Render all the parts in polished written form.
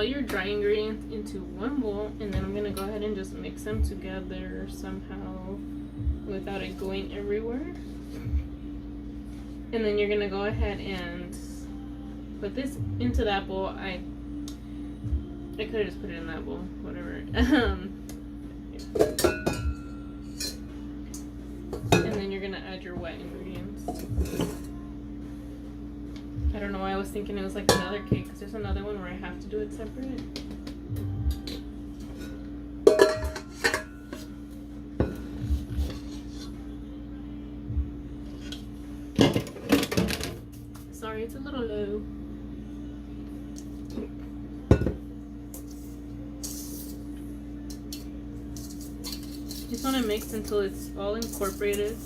your dry ingredients into one bowl, and then I'm gonna go ahead and just mix them together somehow without it going everywhere. And then you're gonna go ahead and put this into that bowl. I could have just put it in that bowl, whatever. And then you're gonna add your wet ingredients. I don't know why I was thinking it was like another cake, because there's another one where I have to do it separate. Sorry, it's a little low. Just want to mix until it's all incorporated.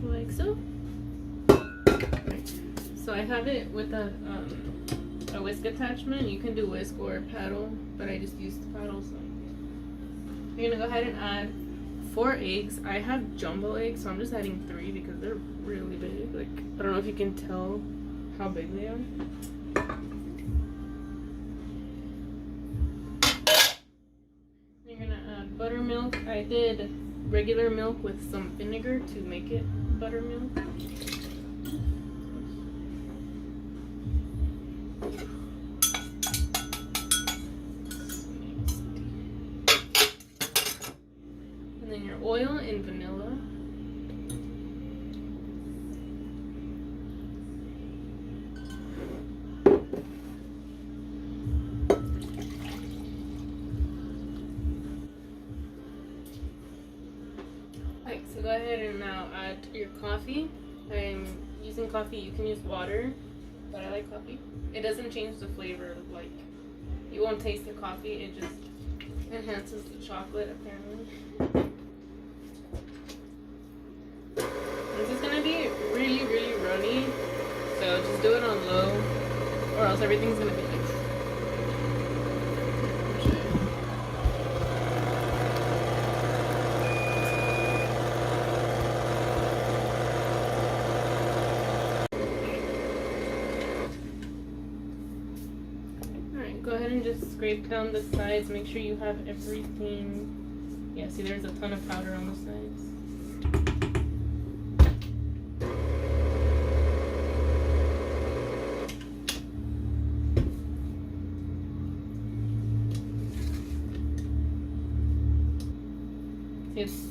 Like so. So I have it with a whisk attachment. You can do whisk or paddle, but I just used the paddle. So you're gonna go ahead and add 4 eggs. I have jumbo eggs, so I'm just adding 3 because they're really big. Like, I don't know if you can tell how big they are. You're gonna add buttermilk. I did regular milk with some vinegar to make it buttermilk. And then your oil and vanilla. Alright, so go ahead and now add your coffee. I'm using coffee. You can use water, but I like coffee. It doesn't change the flavor. Like, you won't taste the coffee. It just enhances the chocolate, apparently. This is gonna be really, really runny, so just do it on low, or else everything's gonna be like. Alright, go ahead and just scrape down the sides. Make sure you have everything. Yeah, see, there's a ton of powder on the sides.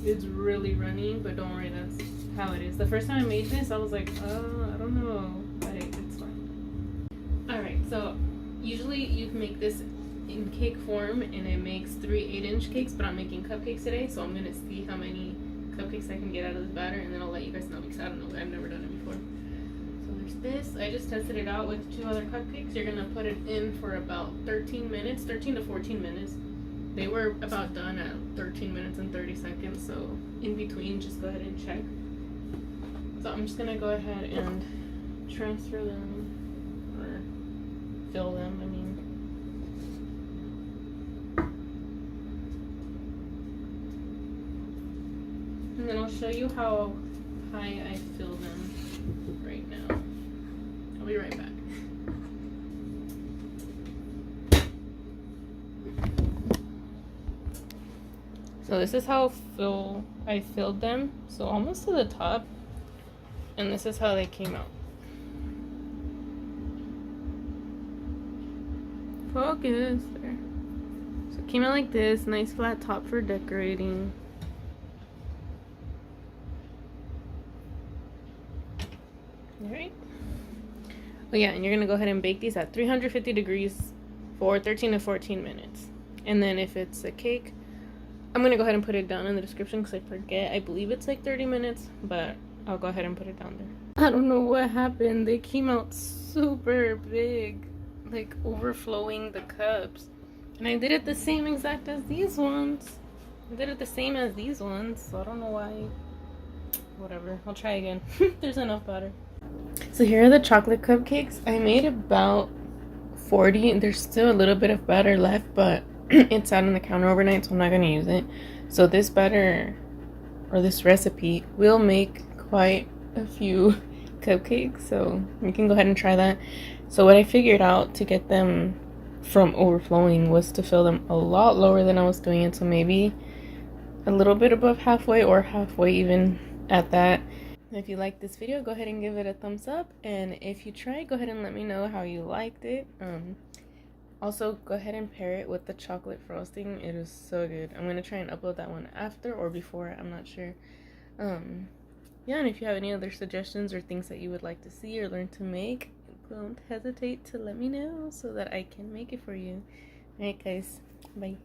It's really runny, but don't worry, that's how it is. The first time I made this, I was like, I don't know, but it's fine. Alright, so usually you can make this in cake form, and it makes 3 8-inch cakes, but I'm making cupcakes today, so I'm gonna see how many cupcakes I can get out of this batter, and then I'll let you guys know, because I don't know, I've never done it before. So there's this. I just tested it out with 2 other cupcakes. You're gonna put it in for about 13 minutes, 13 to 14 minutes. They were about done at 13 minutes and 30 seconds, so in between, just go ahead and check. So I'm just gonna go ahead and transfer them, or fill them, I mean. And then I'll show you how high I fill them right now. I'll be right back. So this is how I filled them, so almost to the top, and this is how they came out. Focus there. So it came out like this, nice flat top for decorating. Alright. Oh yeah, and you're gonna go ahead and bake these at 350 degrees for 13 to 14 minutes. And then if it's a cake, I'm gonna go ahead and put it down in the description because I forget. I believe it's like 30 minutes, but I'll go ahead and put it down there. I don't know what happened. They came out super big, like overflowing the cups. And I did it the same exact as these ones. I did it the same as these ones, so I don't know why. Whatever, I'll try again. There's enough butter. So here are the chocolate cupcakes. I made about 40, and there's still a little bit of batter left, but it's out on the counter overnight, so I'm not going to use it. So this batter, or this recipe, will make quite a few cupcakes, so you can go ahead and try that. So what I figured out to get them from overflowing was to fill them a lot lower than I was doing it, so maybe a little bit above halfway or halfway even at that. If you liked this video, go ahead and give it a thumbs up, and if you try, go ahead and let me know how you liked it. Also, go ahead and pair it with the chocolate frosting. It is so good. I'm gonna try and upload that one after or before, I'm not sure. Yeah, and if you have any other suggestions or things that you would like to see or learn to make, don't hesitate to let me know so that I can make it for you. Alright guys, bye.